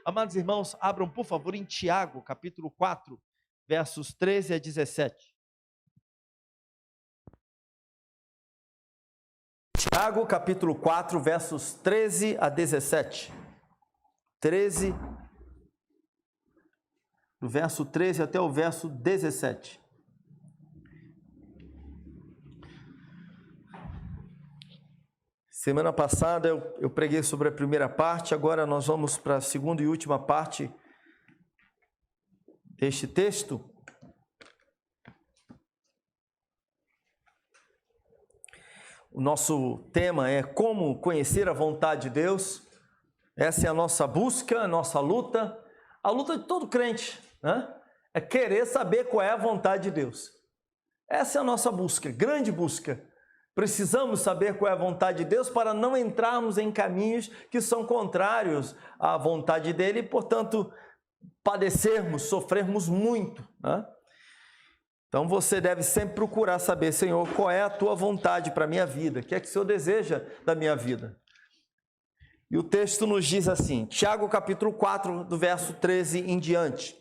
Amados irmãos, abram por favor em Tiago, capítulo 4, versos 13 a 17. Tiago, capítulo 4, versos 13 a 17. 13, do verso 13 até o verso 17. Semana passada eu preguei sobre a primeira parte, agora nós vamos para a segunda e última parte deste texto. O nosso tema é como conhecer a vontade de Deus. Essa é a nossa busca, a nossa luta, a luta de todo crente, né? É querer saber qual é a vontade de Deus. Essa é a nossa busca, grande busca. Precisamos saber qual é a vontade de Deus para não entrarmos em caminhos que são contrários à vontade dele e, portanto, padecermos, sofrermos muito, né? Então você deve sempre procurar saber, Senhor, qual é a tua vontade para a minha vida, o que é que o Senhor deseja da minha vida. E o texto nos diz assim, Tiago capítulo 4, do verso 13 em diante.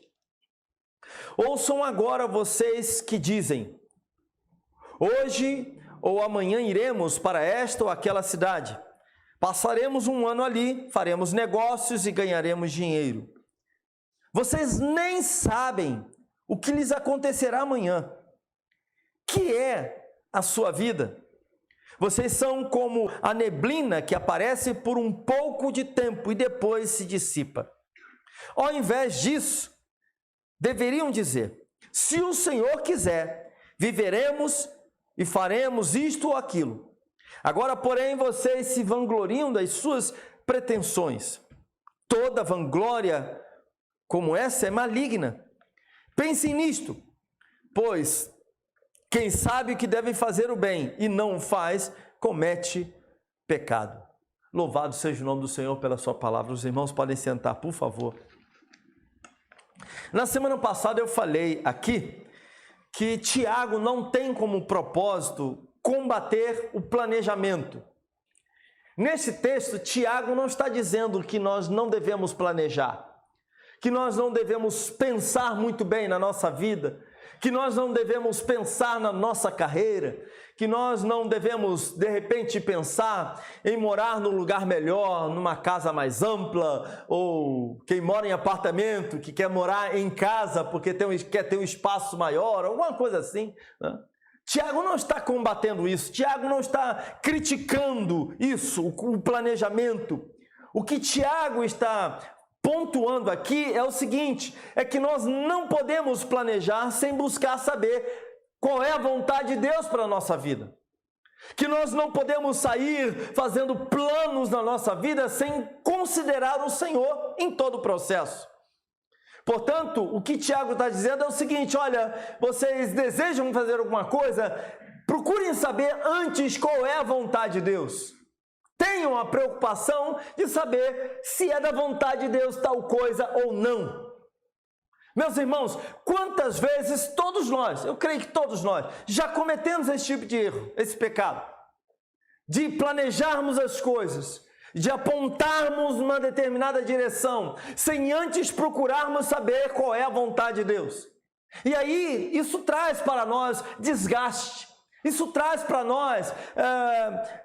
Ouçam agora vocês que dizem, hoje ou amanhã iremos para esta ou aquela cidade. Passaremos um ano ali, faremos negócios e ganharemos dinheiro. Vocês nem sabem o que lhes acontecerá amanhã. Que é a sua vida? Vocês são como a neblina que aparece por um pouco de tempo e depois se dissipa. Ao invés disso, deveriam dizer, se o Senhor quiser, viveremos e faremos isto ou aquilo. Agora, porém, vocês se vangloriam das suas pretensões. Toda vanglória como essa é maligna. Pensem nisto, pois quem sabe que deve fazer o bem e não o faz, comete pecado. Louvado seja o nome do Senhor pela sua palavra. Os irmãos podem sentar, por favor. Na semana passada eu falei aqui que Tiago não tem como propósito combater o planejamento. Nesse texto, Tiago não está dizendo que nós não devemos planejar, que nós não devemos pensar muito bem na nossa vida, que nós não devemos pensar na nossa carreira, que nós não devemos, de repente, pensar em morar num lugar melhor, numa casa mais ampla, ou quem mora em apartamento, que quer morar em casa porque quer ter um espaço maior, alguma coisa assim, né? Tiago não está combatendo isso, Tiago não está criticando isso, o planejamento. O que Tiago está pontuando aqui é o seguinte, é que nós não podemos planejar sem buscar saber qual é a vontade de Deus para a nossa vida. Que nós não podemos sair fazendo planos na nossa vida sem considerar o Senhor em todo o processo. Portanto, o que Tiago está dizendo é o seguinte, olha, vocês desejam fazer alguma coisa, procurem saber antes qual é a vontade de Deus. Tenham a preocupação de saber se é da vontade de Deus tal coisa ou não. Meus irmãos, quantas vezes todos nós, eu creio que todos nós, já cometemos esse tipo de erro, esse pecado, de planejarmos as coisas, de apontarmos uma determinada direção, sem antes procurarmos saber qual é a vontade de Deus. E aí, isso traz para nós desgaste, isso traz para nós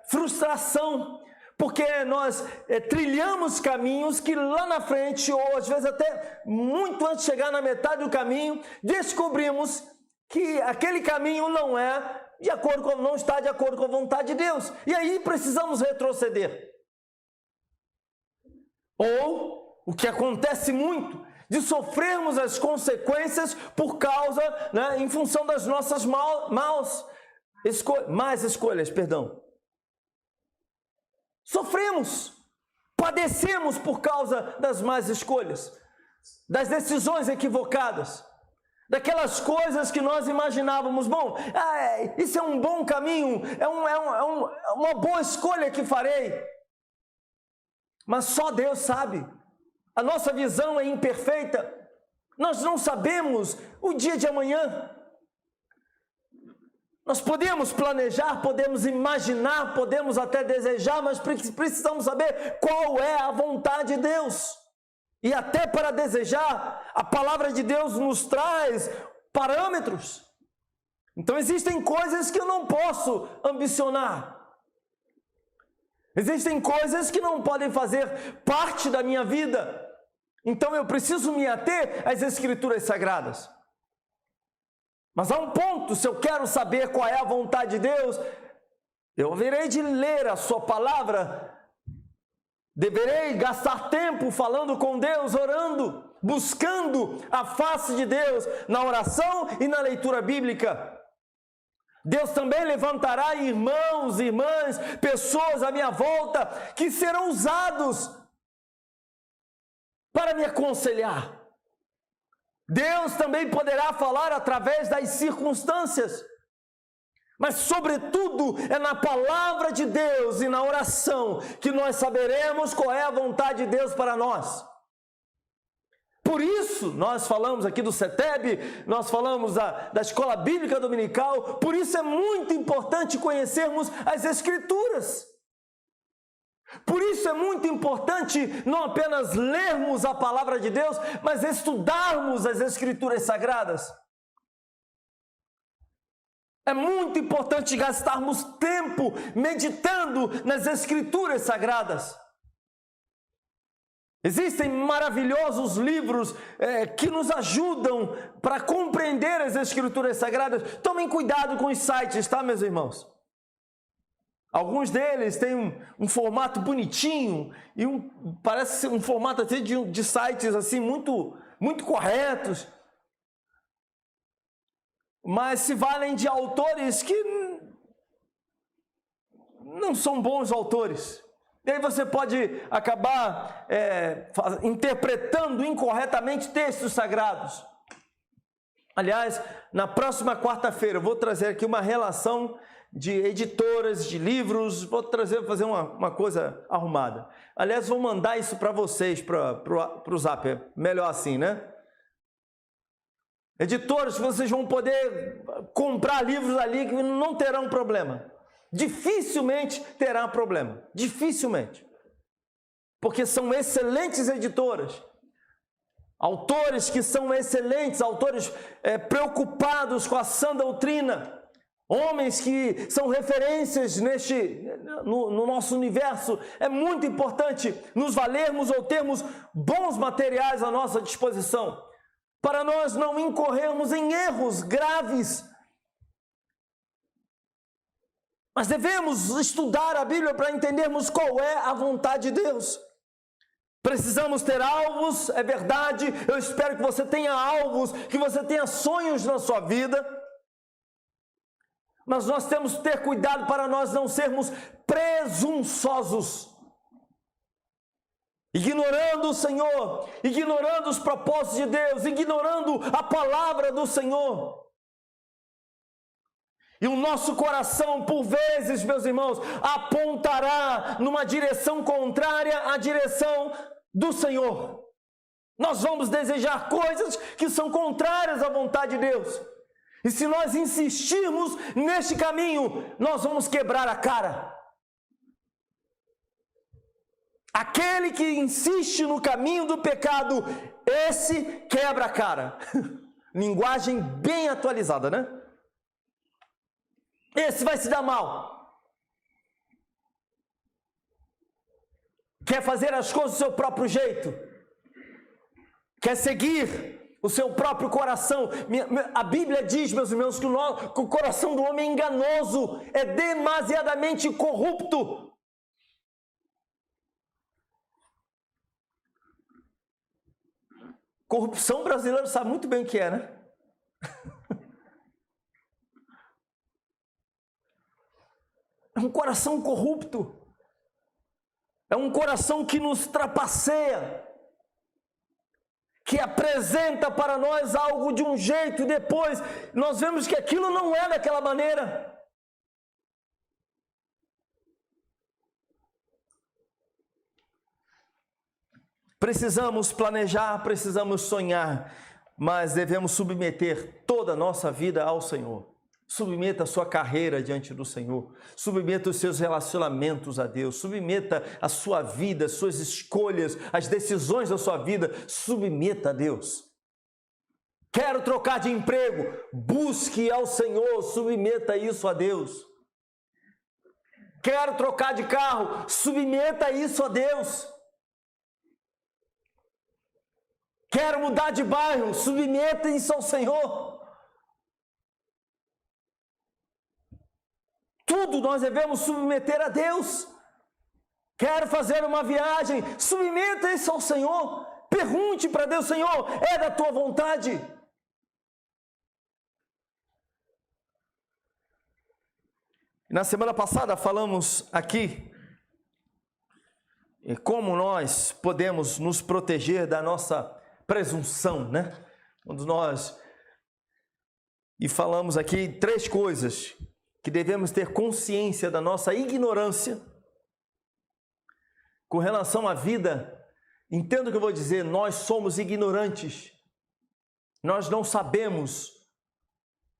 frustração, porque nós trilhamos caminhos que lá na frente, ou às vezes até muito antes de chegar na metade do caminho, descobrimos que aquele caminho não está de acordo com a vontade de Deus. E aí precisamos retroceder. Ou, o que acontece muito, de sofrermos as consequências por causa, em função das nossas más escolhas. Sofremos, padecemos por causa das más escolhas, das decisões equivocadas, daquelas coisas que nós imaginávamos, isso é um bom caminho, é uma boa escolha que farei, mas só Deus sabe, a nossa visão é imperfeita, nós não sabemos o dia de amanhã. Nós podemos planejar, podemos imaginar, podemos até desejar, mas precisamos saber qual é a vontade de Deus. E até para desejar, a palavra de Deus nos traz parâmetros. Então existem coisas que eu não posso ambicionar. Existem coisas que não podem fazer parte da minha vida. Então eu preciso me ater às Escrituras Sagradas. Mas há um ponto, se eu quero saber qual é a vontade de Deus, eu haverei de ler a sua palavra, deverei gastar tempo falando com Deus, orando, buscando a face de Deus na oração e na leitura bíblica. Deus também levantará irmãos, irmãs, pessoas à minha volta que serão usados para me aconselhar. Deus também poderá falar através das circunstâncias, mas sobretudo é na palavra de Deus e na oração que nós saberemos qual é a vontade de Deus para nós. Por isso, nós falamos aqui do CETEB, nós falamos da Escola Bíblica Dominical, por isso é muito importante conhecermos as Escrituras. Por isso é muito importante não apenas lermos a palavra de Deus, mas estudarmos as Escrituras Sagradas. É muito importante gastarmos tempo meditando nas Escrituras Sagradas. Existem maravilhosos livros que nos ajudam para compreender as Escrituras Sagradas. Tomem cuidado com os sites, tá, meus irmãos? Alguns deles têm um formato bonitinho e parece ser um formato até de sites assim muito corretos, mas se valem de autores que não são bons autores. E aí você pode acabar interpretando incorretamente textos sagrados. Aliás, na próxima quarta-feira eu vou trazer aqui uma relação de editoras, de livros, vou fazer uma coisa arrumada. Aliás, vou mandar isso para vocês, para o Zap, é melhor assim, né? Editoras, vocês vão poder comprar livros ali que não terão problema. Dificilmente terá problema, dificilmente. Porque são excelentes editoras. Autores que são excelentes, autores preocupados com a sã doutrina. Homens que são referências no nosso universo. É muito importante nos valermos ou termos bons materiais à nossa disposição, para nós não incorrermos em erros graves. Mas devemos estudar a Bíblia para entendermos qual é a vontade de Deus. Precisamos ter alvos, é verdade. Eu espero que você tenha alvos, que você tenha sonhos na sua vida. Mas nós temos que ter cuidado para nós não sermos presunçosos, ignorando o Senhor, ignorando os propósitos de Deus, ignorando a palavra do Senhor. E o nosso coração, por vezes, meus irmãos, apontará numa direção contrária à direção do Senhor. Nós vamos desejar coisas que são contrárias à vontade de Deus. E se nós insistirmos neste caminho, nós vamos quebrar a cara. Aquele que insiste no caminho do pecado, esse quebra a cara. Linguagem bem atualizada, né? Esse vai se dar mal. Quer fazer as coisas do seu próprio jeito. Quer seguir o seu próprio coração. A Bíblia diz, meus irmãos, que o coração do homem é enganoso, é demasiadamente corrupto. Corrupção brasileiro sabe muito bem o que é, né? É um coração corrupto. É um coração que nos trapaceia, que apresenta para nós algo de um jeito e depois nós vemos que aquilo não é daquela maneira. Precisamos planejar, precisamos sonhar, mas devemos submeter toda a nossa vida ao Senhor. Submeta a sua carreira diante do Senhor. Submeta os seus relacionamentos a Deus. Submeta a sua vida, as suas escolhas, as decisões da sua vida. Submeta a Deus. Quero trocar de emprego. Busque ao Senhor. Submeta isso a Deus. Quero trocar de carro. Submeta isso a Deus. Quero mudar de bairro. Submeta isso ao Senhor. Tudo nós devemos submeter a Deus. Quero fazer uma viagem, submeta isso ao Senhor. Pergunte para Deus, Senhor, é da tua vontade? Na semana passada falamos aqui como nós podemos nos proteger da nossa presunção, né? E falamos aqui 3 coisas que devemos ter consciência da nossa ignorância com relação à vida. Entenda o que eu vou dizer, nós somos ignorantes, nós não sabemos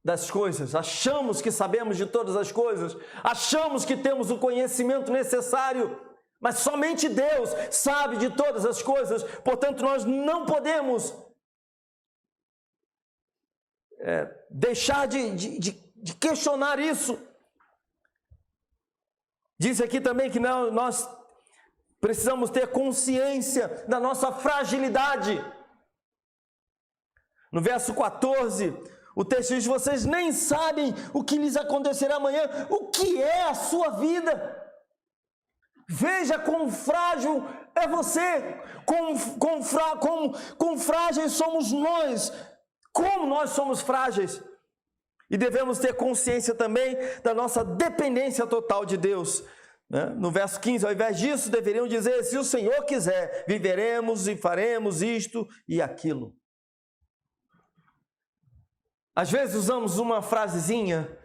das coisas, achamos que sabemos de todas as coisas, achamos que temos o conhecimento necessário, mas somente Deus sabe de todas as coisas, portanto nós não podemos deixar de questionar isso. Diz aqui também que nós precisamos ter consciência da nossa fragilidade. No verso 14, o texto diz: vocês nem sabem o que lhes acontecerá amanhã. O que é a sua vida? Veja quão frágil é você, quão frágeis somos nós, como nós somos frágeis. E devemos ter consciência também da nossa dependência total de Deus. No verso 15, ao invés disso, deveriam dizer: se o Senhor quiser, viveremos e faremos isto e aquilo. Às vezes usamos uma frasezinha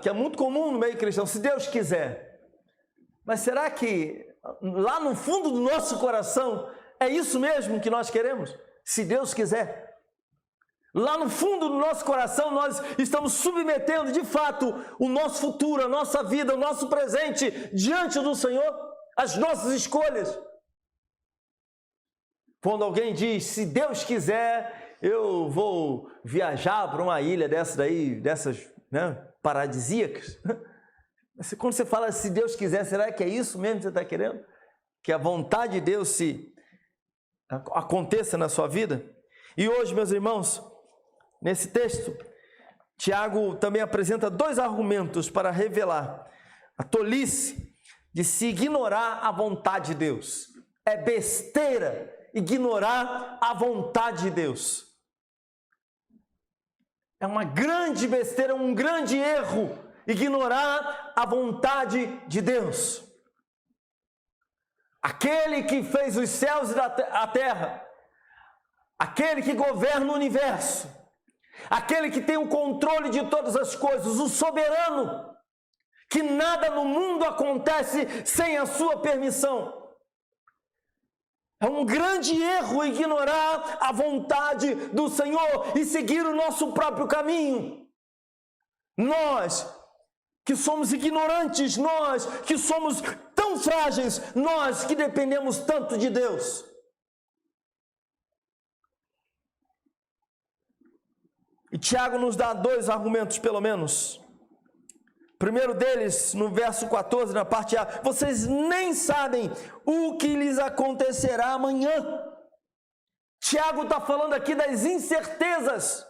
que é muito comum no meio cristão: se Deus quiser. Mas será que lá no fundo do nosso coração é isso mesmo que nós queremos? Se Deus quiser. Lá no fundo do nosso coração nós estamos submetendo de fato o nosso futuro, a nossa vida, o nosso presente diante do Senhor, as nossas escolhas. Quando alguém diz: se Deus quiser, eu vou viajar para uma ilha dessas paradisíacas. Quando você fala se Deus quiser, será que é isso mesmo que você está querendo? Que a vontade de Deus aconteça na sua vida? E hoje, meus irmãos, nesse texto, Tiago também apresenta 2 argumentos para revelar a tolice de se ignorar a vontade de Deus. É besteira ignorar a vontade de Deus. É uma grande besteira, um grande erro ignorar a vontade de Deus. Aquele que fez os céus e a terra, aquele que governa o universo, aquele que tem o controle de todas as coisas, o soberano, que nada no mundo acontece sem a sua permissão. É um grande erro ignorar a vontade do Senhor e seguir o nosso próprio caminho. Nós que somos ignorantes, nós que somos tão frágeis, nós que dependemos tanto de Deus. E Tiago nos dá 2 argumentos, pelo menos. O primeiro deles, no verso 14, na parte A: vocês nem sabem o que lhes acontecerá amanhã. Tiago está falando aqui das incertezas.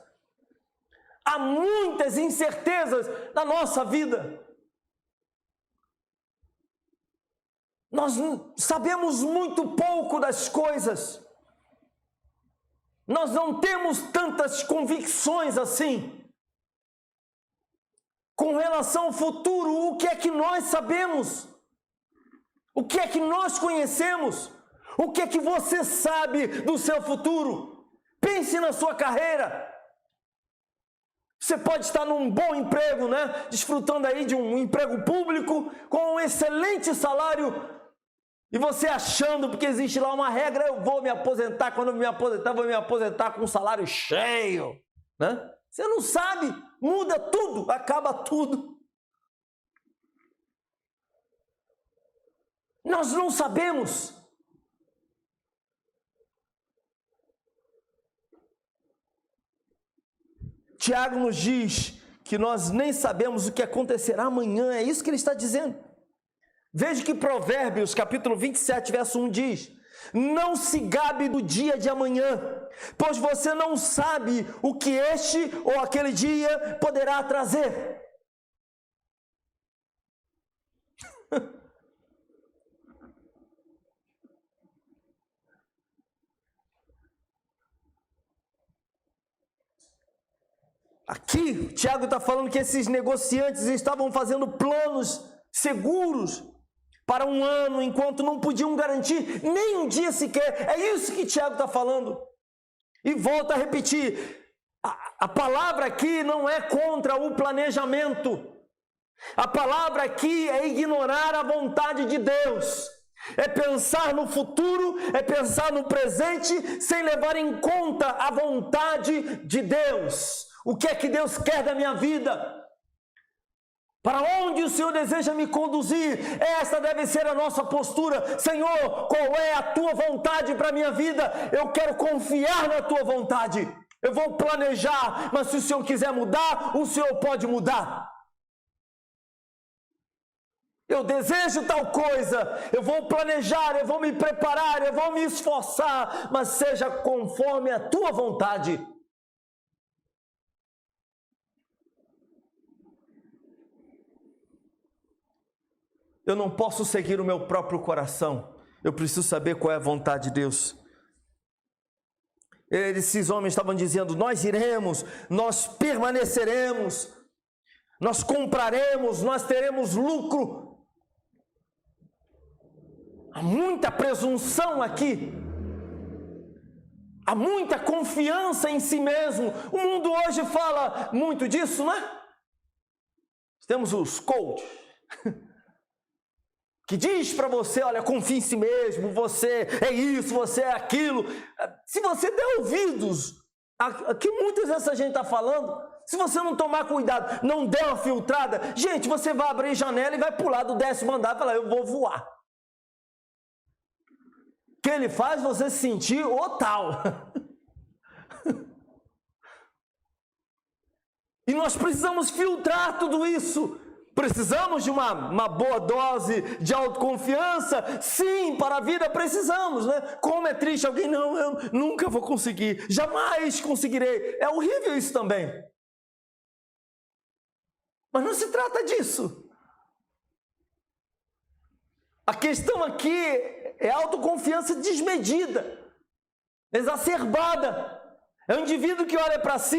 Há muitas incertezas na nossa vida. Nós sabemos muito pouco das coisas. Nós não temos tantas convicções assim. Com relação ao futuro, o que é que nós sabemos? O que é que nós conhecemos? O que é que você sabe do seu futuro? Pense na sua carreira. Você pode estar num bom emprego, desfrutando aí de um emprego público com um excelente salário, e você achando, porque existe lá uma regra: eu vou me aposentar, quando eu me aposentar, vou me aposentar com um salário cheio, né? Você não sabe, muda tudo, acaba tudo. Nós não sabemos. Tiago nos diz que nós nem sabemos o que acontecerá amanhã, é isso que ele está dizendo. Veja que Provérbios, capítulo 27, verso 1 diz: não se gabe do dia de amanhã, pois você não sabe o que este ou aquele dia poderá trazer. Aqui, Tiago está falando que esses negociantes estavam fazendo planos seguros para um ano, enquanto não podiam garantir nem um dia sequer. É isso que Tiago está falando. E volta a repetir, a palavra aqui não é contra o planejamento. A palavra aqui é ignorar a vontade de Deus. É pensar no futuro, é pensar no presente, sem levar em conta a vontade de Deus. O que é que Deus quer da minha vida? Para onde o Senhor deseja me conduzir? Essa deve ser a nossa postura. Senhor, qual é a tua vontade para a minha vida? Eu quero confiar na tua vontade. Eu vou planejar, mas se o Senhor quiser mudar, o Senhor pode mudar. Eu desejo tal coisa, eu vou planejar, eu vou me preparar, eu vou me esforçar, mas seja conforme a tua vontade. Eu não posso seguir o meu próprio coração. Eu preciso saber qual é a vontade de Deus. Esses homens estavam dizendo: nós iremos, nós permaneceremos, nós compraremos, nós teremos lucro. Há muita presunção aqui. Há muita confiança em si mesmo. O mundo hoje fala muito disso, não é? Temos os coaches que diz para você: olha, confie em si mesmo, você é isso, você é aquilo. Se você der ouvidos a que muitas dessa gente está falando, se você não tomar cuidado, não der uma filtrada, gente, você vai abrir janela e vai pular do 10º andar e falar: eu vou voar. Que ele faz você se sentir o tal. E nós precisamos filtrar tudo isso. Precisamos de uma boa dose de autoconfiança? Sim, para a vida precisamos, né? Como é triste alguém: não, eu nunca vou conseguir, jamais conseguirei. É horrível isso também. Mas não se trata disso. A questão aqui é autoconfiança desmedida, exacerbada. É um indivíduo que olha para si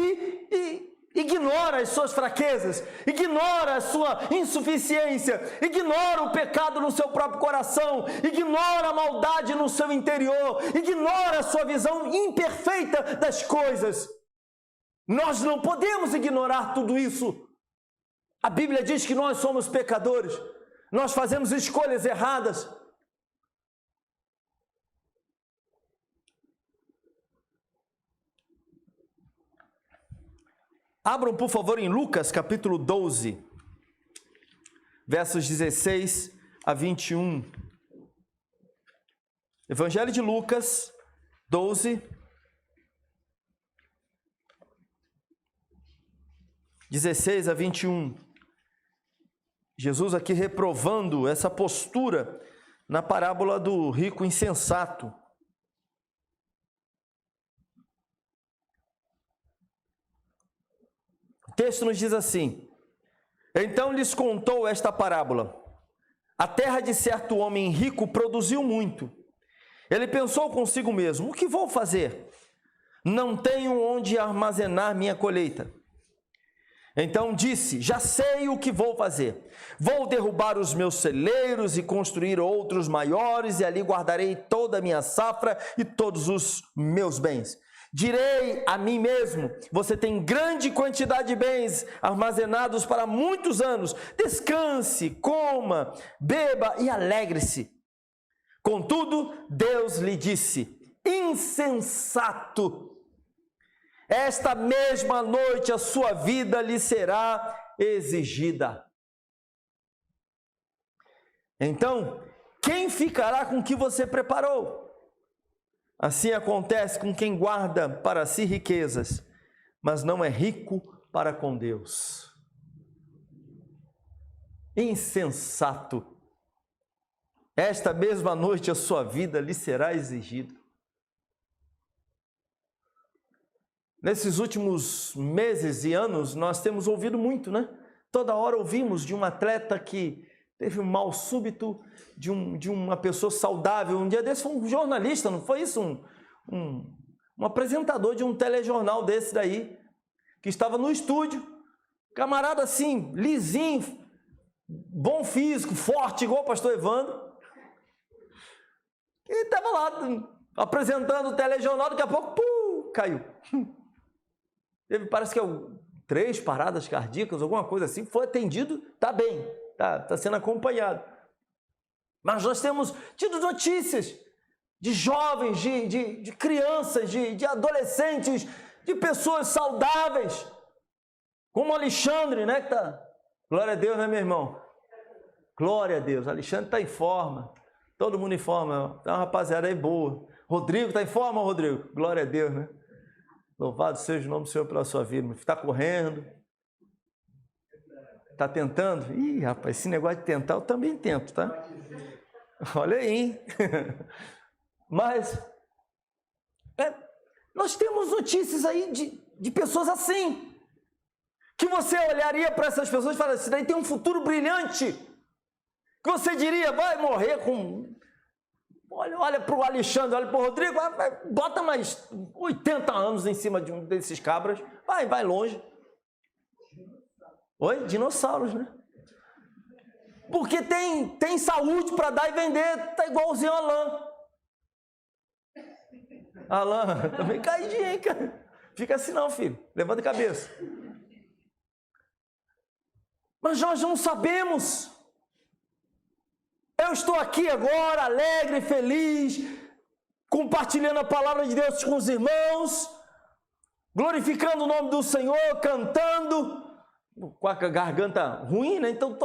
e ignora as suas fraquezas, ignora a sua insuficiência, ignora o pecado no seu próprio coração, ignora a maldade no seu interior, ignora a sua visão imperfeita das coisas. Nós não podemos ignorar tudo isso. A Bíblia diz que nós somos pecadores, nós fazemos escolhas erradas. Abram, por favor, em Lucas, capítulo 12, versos 16 a 21. Evangelho de Lucas, 12, 16 a 21. Jesus aqui reprovando essa postura na parábola do rico insensato. O texto nos diz assim: então lhes contou esta parábola. A terra de certo homem rico produziu muito. Ele pensou consigo mesmo: o que vou fazer? Não tenho onde armazenar minha colheita. Então disse: já sei o que vou fazer. Vou derrubar os meus celeiros e construir outros maiores, e ali guardarei toda a minha safra e todos os meus bens. Direi a mim mesmo: você tem grande quantidade de bens armazenados para muitos anos. Descanse, coma, beba e alegre-se. Contudo, Deus lhe disse: insensato, esta mesma noite a sua vida lhe será exigida. Então, quem ficará com o que você preparou? Assim acontece com quem guarda para si riquezas, mas não é rico para com Deus. Insensato! Esta mesma noite a sua vida lhe será exigida. Nesses últimos meses e anos, nós temos ouvido muito, né? Toda hora ouvimos de um atleta que teve um mal súbito, de uma pessoa saudável. Um dia desse foi um jornalista, não foi isso? Um apresentador de um telejornal desse daí, que estava no estúdio, camarada assim, lisinho, bom físico, forte, igual o pastor Evandro. E estava lá, apresentando o telejornal, daqui a pouco, caiu. Teve, parece que 3 paradas cardíacas, alguma coisa assim, foi atendido, está bem, está sendo acompanhado. Mas nós temos tido notícias de jovens, de crianças, de adolescentes, de pessoas saudáveis, como o Alexandre, né? Que tá... Glória a Deus, né, meu irmão? Glória a Deus, Alexandre está em forma. Todo mundo em forma, tá uma rapaziada aí boa. Rodrigo, tá em forma, Rodrigo? Glória a Deus, né? Louvado seja o nome do Senhor pela sua vida. Está correndo? Está tentando? Ih, rapaz, esse negócio de tentar eu também tento, tá? Olha aí, hein? Mas nós temos notícias aí de pessoas assim, que você olharia para essas pessoas e falaria, isso daí tem um futuro brilhante, que você diria, vai morrer com... Olha para o Alexandre, olha para o Rodrigo, bota mais 80 anos em cima de um desses cabras, vai longe. Oi? Dinossauros, né? Porque tem saúde para dar e vender, tá igualzinho o Alain. Alain, também caidinho, hein, cara? Fica assim não, filho, levanta a cabeça. Mas nós não sabemos. Eu estou aqui agora, alegre, feliz, compartilhando a palavra de Deus com os irmãos, glorificando o nome do Senhor, cantando, com a garganta ruim, né? Então,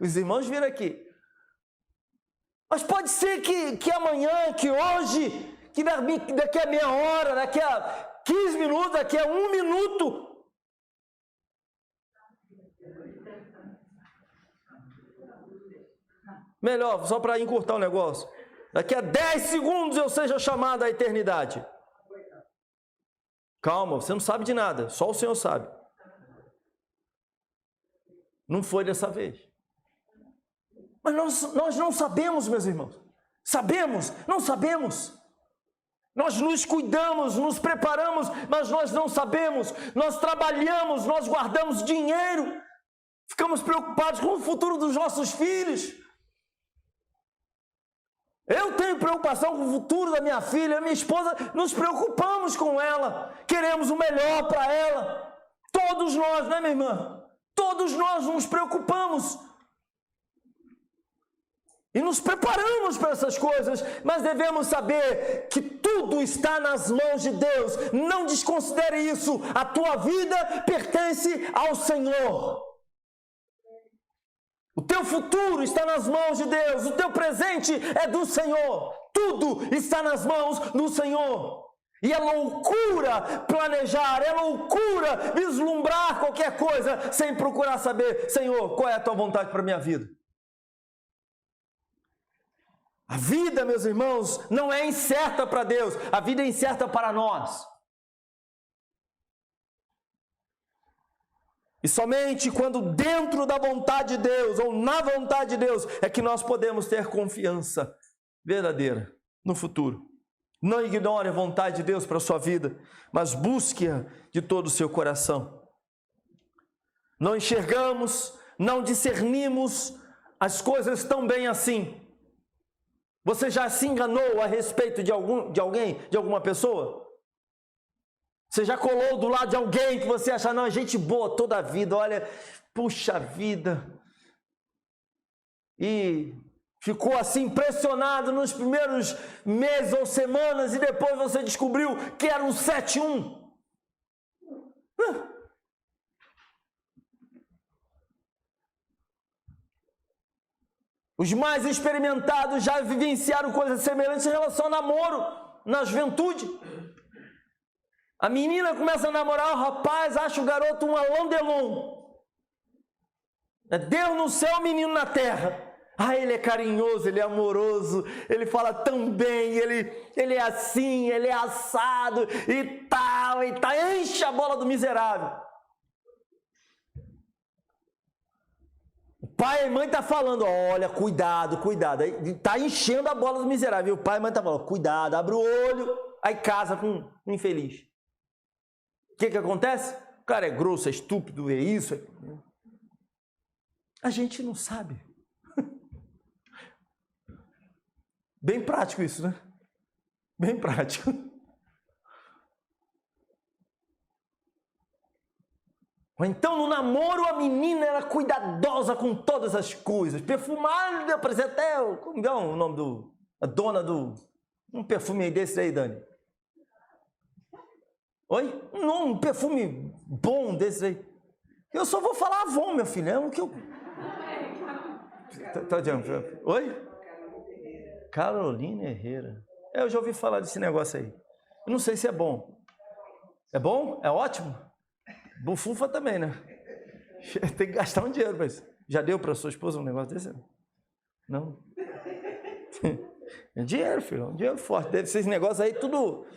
os irmãos viram aqui. Mas pode ser que amanhã, que hoje, que daqui a meia hora, daqui a 15 minutos, daqui a 1 minuto, melhor, só para encurtar o negócio, daqui a 10 segundos eu seja chamado à eternidade. Calma, você não sabe de nada, só o Senhor sabe. Não foi dessa vez. Mas nós não sabemos, meus irmãos. Sabemos? Não sabemos. Nós nos cuidamos, nos preparamos, mas nós não sabemos. Nós trabalhamos, nós guardamos dinheiro, ficamos preocupados com o futuro dos nossos filhos. Eu tenho preocupação com o futuro da minha filha, minha esposa, nos preocupamos com ela, queremos o melhor para ela. Todos nós, né, minha irmã? Todos nós nos preocupamos e nos preparamos para essas coisas, mas devemos saber que tudo está nas mãos de Deus. Não desconsidere isso. A tua vida pertence ao Senhor. O teu futuro está nas mãos de Deus, o teu presente é do Senhor, tudo está nas mãos do Senhor. E é loucura planejar, é loucura vislumbrar qualquer coisa sem procurar saber, Senhor, qual é a tua vontade para a minha vida? A vida, meus irmãos, não é incerta para Deus, a vida é incerta para nós. E somente quando dentro da vontade de Deus, ou na vontade de Deus, é que nós podemos ter confiança verdadeira no futuro. Não ignore a vontade de Deus para a sua vida, mas busque-a de todo o seu coração. Não enxergamos, não discernimos as coisas tão bem assim. Você já se enganou a respeito de alguém, de alguma pessoa? Você já colou do lado de alguém que você acha, não, é gente boa toda a vida, olha, puxa vida. E ficou assim impressionado nos primeiros meses ou semanas e depois você descobriu que era um 7-1. Os mais experimentados já vivenciaram coisas semelhantes em relação ao namoro, na juventude. A menina começa a namorar o rapaz, acha o garoto um Alain Delon. É Deus no céu, menino na terra. Ele é carinhoso, ele é amoroso, ele fala tão bem, ele é assim, ele é assado e tal, enche a bola do miserável. O pai e a mãe tá falando, olha, cuidado, aí tá enchendo a bola do miserável. E o pai e a mãe tá falando, cuidado, abre o olho, aí casa com um infeliz. O que acontece? O cara é grosso, é estúpido, é isso. A gente não sabe. Bem prático isso, né? Bem prático. Então, no namoro, a menina era cuidadosa com todas as coisas. Perfumada, parecia até, como é o nome a dona um perfume desse aí, Dani. Oi? Um perfume bom desse aí. Eu só vou falar Avon, meu filho. É o que eu... Tá adiante. Oi? Carolina Herrera. Eu já ouvi falar desse negócio aí. Eu não sei se é bom. É bom? É ótimo? Bufunfa também, né? Tem que gastar um dinheiro para isso. Já deu para sua esposa um negócio desse? Não? É dinheiro, filho. É um dinheiro forte. Deve ser esse negócio aí, tudo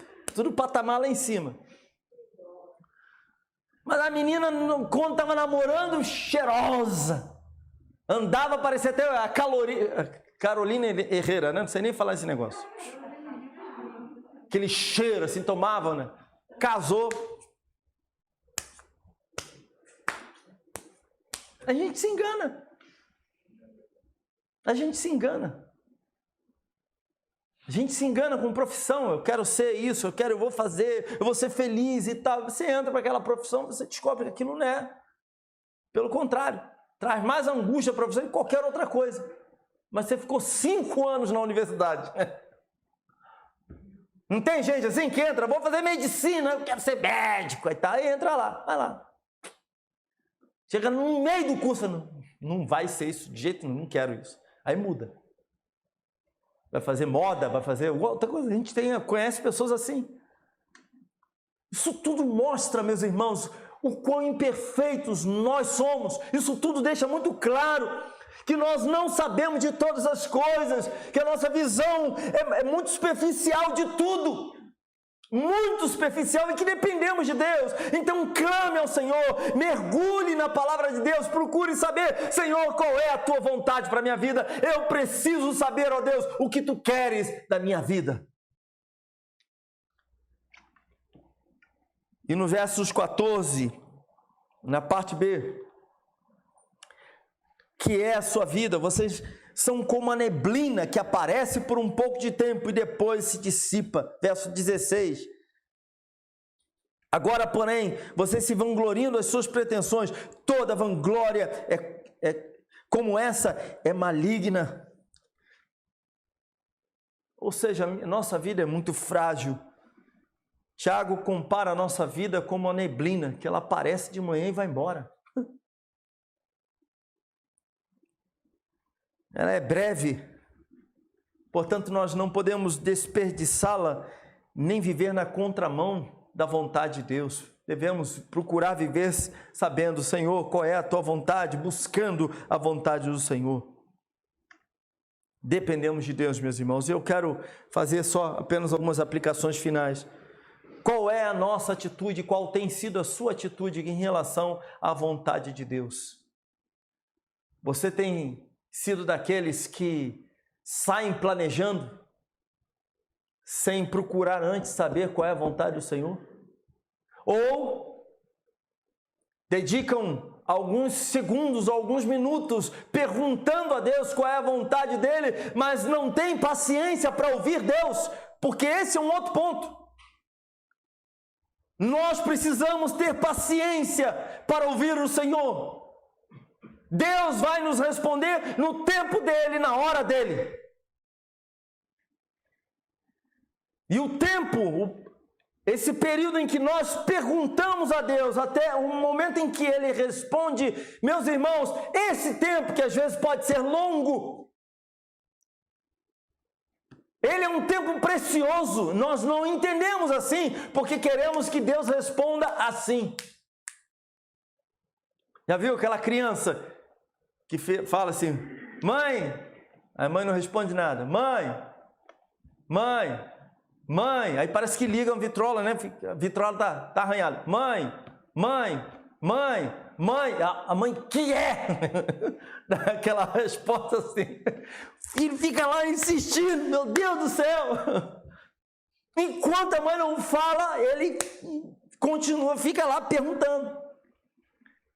patamar lá em cima. Mas a menina, quando estava namorando, cheirosa. Andava, parecia até a Carolina Herrera, né? Não sei nem falar esse negócio. Aquele cheiro assim, tomava, né? Casou. A gente se engana. A gente se engana. A gente se engana com profissão. Eu quero ser isso, eu vou fazer, eu vou ser feliz e tal. Você entra para aquela profissão, você descobre que aquilo não é. Pelo contrário, traz mais angústia para você que qualquer outra coisa. Mas você ficou 5 anos na universidade. Não tem gente assim que entra, vou fazer medicina, eu quero ser médico. Aí tá, entra lá, vai lá. Chega no meio do curso, não vai ser isso, de jeito nenhum, não quero isso. Aí muda. Vai fazer moda, vai fazer outra coisa. A gente conhece pessoas assim. Isso tudo mostra, meus irmãos, o quão imperfeitos nós somos. Isso tudo deixa muito claro que nós não sabemos de todas as coisas, que a nossa visão é muito superficial de tudo. Muito superficial e que dependemos de Deus. Então clame ao Senhor, mergulhe na palavra de Deus, procure saber, Senhor, qual é a tua vontade para a minha vida. Eu preciso saber, ó Deus, o que tu queres da minha vida. E no versos 14, na parte B, que é a sua vida, vocês são como a neblina que aparece por um pouco de tempo e depois se dissipa. Verso 16. Agora, porém, vocês se vangloriam das suas pretensões. Toda vanglória como essa é maligna. Ou seja, a nossa vida é muito frágil. Tiago compara a nossa vida como a neblina, que ela aparece de manhã e vai embora. Ela é breve, portanto nós não podemos desperdiçá-la, nem viver na contramão da vontade de Deus. Devemos procurar viver sabendo, Senhor, qual é a tua vontade, buscando a vontade do Senhor. Dependemos de Deus, meus irmãos. Eu quero fazer só apenas algumas aplicações finais. Qual é a nossa atitude, qual tem sido a sua atitude em relação à vontade de Deus? Você tem sido daqueles que saem planejando sem procurar antes saber qual é a vontade do Senhor? Ou dedicam alguns segundos, alguns minutos perguntando a Deus qual é a vontade dele, mas não tem paciência para ouvir Deus, porque esse é um outro ponto. Nós precisamos ter paciência para ouvir o Senhor. Deus vai nos responder no tempo dele, na hora dele. E o tempo, esse período em que nós perguntamos a Deus, até o momento em que Ele responde, meus irmãos, esse tempo que às vezes pode ser longo, ele é um tempo precioso. Nós não entendemos assim, porque queremos que Deus responda assim. Já viu aquela criança que fala assim, mãe, a mãe não responde nada, mãe, aí parece que liga a vitrola, né? A vitrola tá arranhada. Mãe, a mãe, que é? Dá aquela resposta assim. E fica lá insistindo, meu Deus do céu. Enquanto a mãe não fala, ele continua, fica lá perguntando.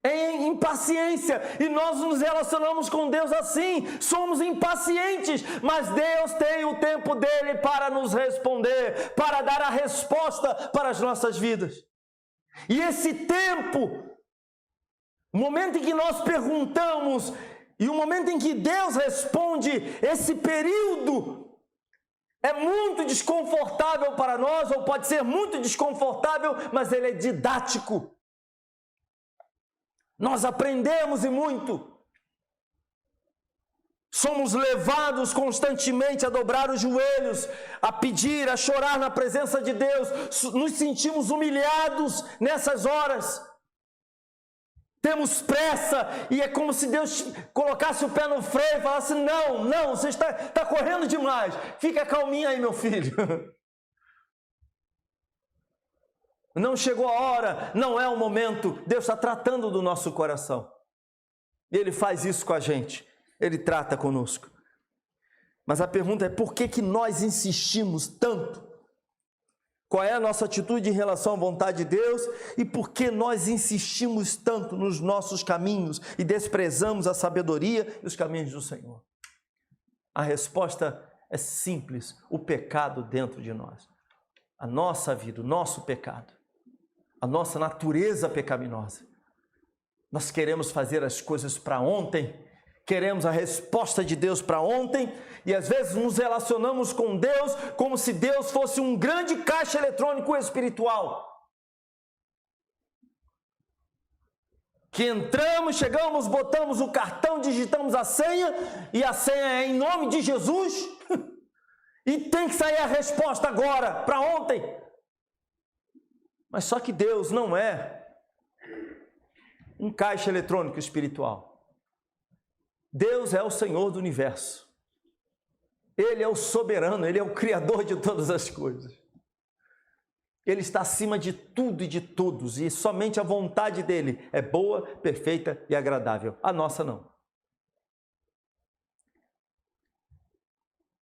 Em impaciência, e nós nos relacionamos com Deus assim, somos impacientes, mas Deus tem o tempo dele para nos responder, para dar a resposta para as nossas vidas. E esse tempo, o momento em que nós perguntamos e o momento em que Deus responde, esse período é muito desconfortável para nós, ou pode ser muito desconfortável, mas ele é didático. Nós aprendemos e muito. Somos levados constantemente a dobrar os joelhos, a pedir, a chorar na presença de Deus. Nos sentimos humilhados nessas horas. Temos pressa e é como se Deus colocasse o pé no freio e falasse, não, você está correndo demais. Fica calminho aí, meu filho. Não chegou a hora, não é o momento. Deus está tratando do nosso coração. Ele faz isso com a gente. Ele trata conosco. Mas a pergunta é, por que nós insistimos tanto? Qual é a nossa atitude em relação à vontade de Deus? E por que nós insistimos tanto nos nossos caminhos e desprezamos a sabedoria e os caminhos do Senhor? A resposta é simples, o pecado dentro de nós. A nossa vida, o nosso pecado. A nossa natureza pecaminosa. Nós queremos fazer as coisas para ontem, queremos a resposta de Deus para ontem, e às vezes nos relacionamos com Deus como se Deus fosse um grande caixa eletrônico espiritual. Que entramos, chegamos, botamos o cartão, digitamos a senha, e a senha é em nome de Jesus, e tem que sair a resposta agora, para ontem. Mas só que Deus não é um caixa eletrônico espiritual. Deus é o Senhor do universo. Ele é o soberano, Ele é o Criador de todas as coisas. Ele está acima de tudo e de todos, e somente a vontade dEle é boa, perfeita e agradável. A nossa não.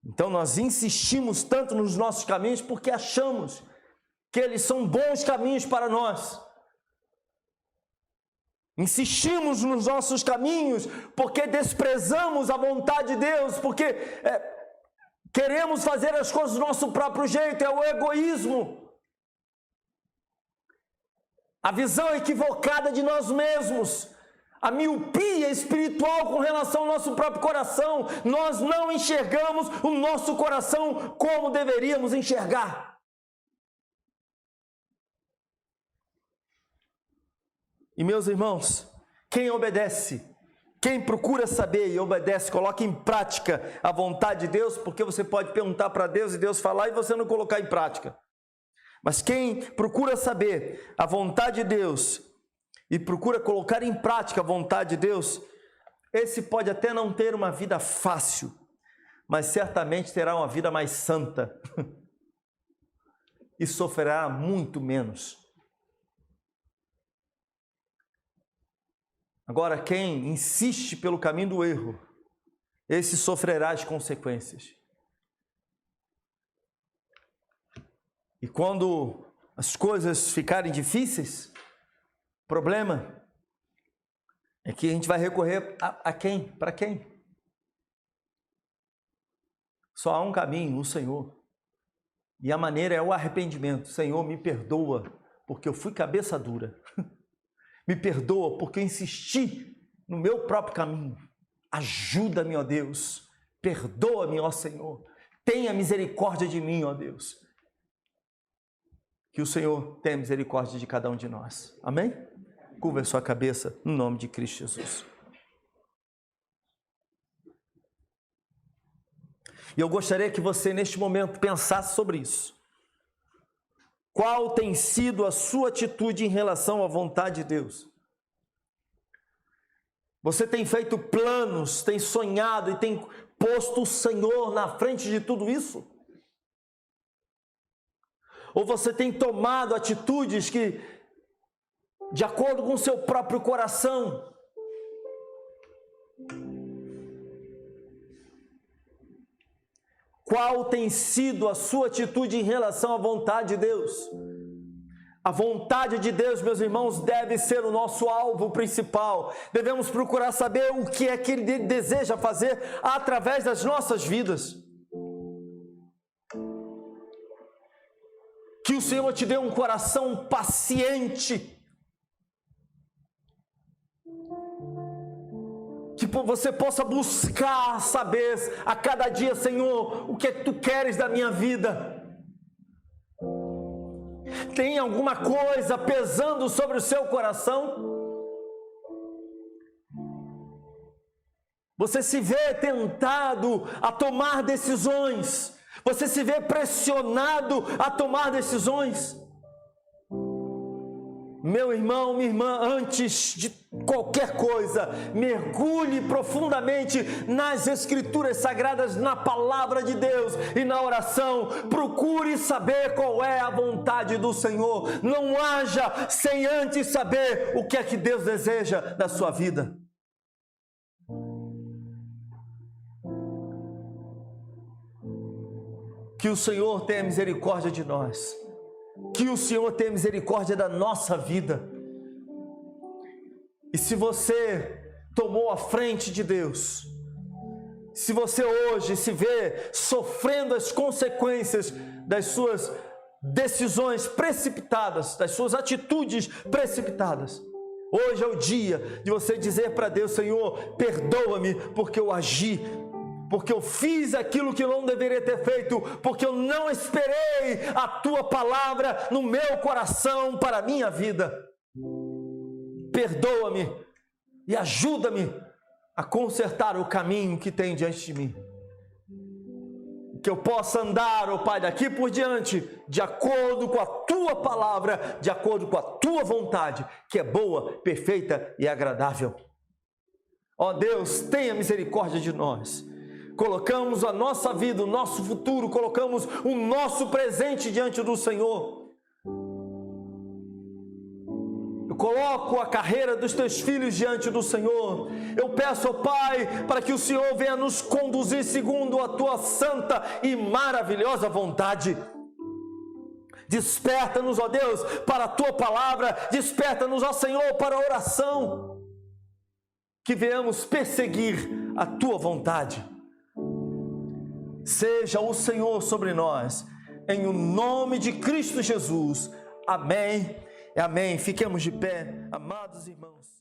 Então nós insistimos tanto nos nossos caminhos porque achamos que eles são bons caminhos para nós. Insistimos nos nossos caminhos porque desprezamos a vontade de Deus, porque queremos fazer as coisas do nosso próprio jeito, é o egoísmo. A visão equivocada de nós mesmos, a miopia espiritual com relação ao nosso próprio coração. Nós não enxergamos o nosso coração como deveríamos enxergar. E meus irmãos, quem obedece, quem procura saber e obedece, coloca em prática a vontade de Deus, porque você pode perguntar para Deus e Deus falar e você não colocar em prática. Mas quem procura saber a vontade de Deus e procura colocar em prática a vontade de Deus, esse pode até não ter uma vida fácil, mas certamente terá uma vida mais santa e sofrerá muito menos. Agora, quem insiste pelo caminho do erro, esse sofrerá as consequências. E quando as coisas ficarem difíceis, o problema é que a gente vai recorrer a quem? Para quem? Só há um caminho, o Senhor. E a maneira é o arrependimento. Senhor, me perdoa, porque eu fui cabeça dura. Me perdoa porque eu insisti no meu próprio caminho. Ajuda-me, ó Deus. Perdoa-me, ó Senhor. Tenha misericórdia de mim, ó Deus. Que o Senhor tenha misericórdia de cada um de nós. Amém? Curva a sua cabeça no nome de Cristo Jesus. E eu gostaria que você, neste momento, pensasse sobre isso. Qual tem sido a sua atitude em relação à vontade de Deus? Você tem feito planos, tem sonhado e tem posto o Senhor na frente de tudo isso? Ou você tem tomado atitudes que, de acordo com o seu próprio coração, qual tem sido a sua atitude em relação à vontade de Deus? A vontade de Deus, meus irmãos, deve ser o nosso alvo principal. Devemos procurar saber o que é que Ele deseja fazer através das nossas vidas. Que o Senhor te dê um coração paciente. Que você possa buscar saber a cada dia, Senhor, o que é que Tu queres da minha vida. Tem alguma coisa pesando sobre o seu coração? Você se vê tentado a tomar decisões? Você se vê pressionado a tomar decisões? Meu irmão, minha irmã, antes de qualquer coisa, mergulhe profundamente nas Escrituras Sagradas, na Palavra de Deus e na oração. Procure saber qual é a vontade do Senhor. Não haja sem antes saber o que é que Deus deseja da sua vida. Que o Senhor tenha misericórdia de nós. Que o Senhor tenha misericórdia da nossa vida. E se você tomou a frente de Deus, se você hoje se vê sofrendo as consequências das suas decisões precipitadas, das suas atitudes precipitadas, hoje é o dia de você dizer para Deus: Senhor, perdoa-me porque eu agi, porque eu fiz aquilo que eu não deveria ter feito, porque eu não esperei a Tua palavra no meu coração para a minha vida. Perdoa-me e ajuda-me a consertar o caminho que tem diante de mim. Que eu possa andar, ó Pai, daqui por diante, de acordo com a Tua palavra, de acordo com a Tua vontade, que é boa, perfeita e agradável. Ó Deus, tenha misericórdia de nós. Colocamos a nossa vida, o nosso futuro, colocamos o nosso presente diante do Senhor. Eu coloco a carreira dos Teus filhos diante do Senhor. Eu peço ao Pai para que o Senhor venha nos conduzir segundo a Tua santa e maravilhosa vontade. Desperta-nos, ó Deus, para a Tua palavra. Desperta-nos, ó Senhor, para a oração. Que venhamos perseguir a Tua vontade. Seja o Senhor sobre nós, em o nome de Cristo Jesus. Amém. Amém. Fiquemos de pé, amados irmãos.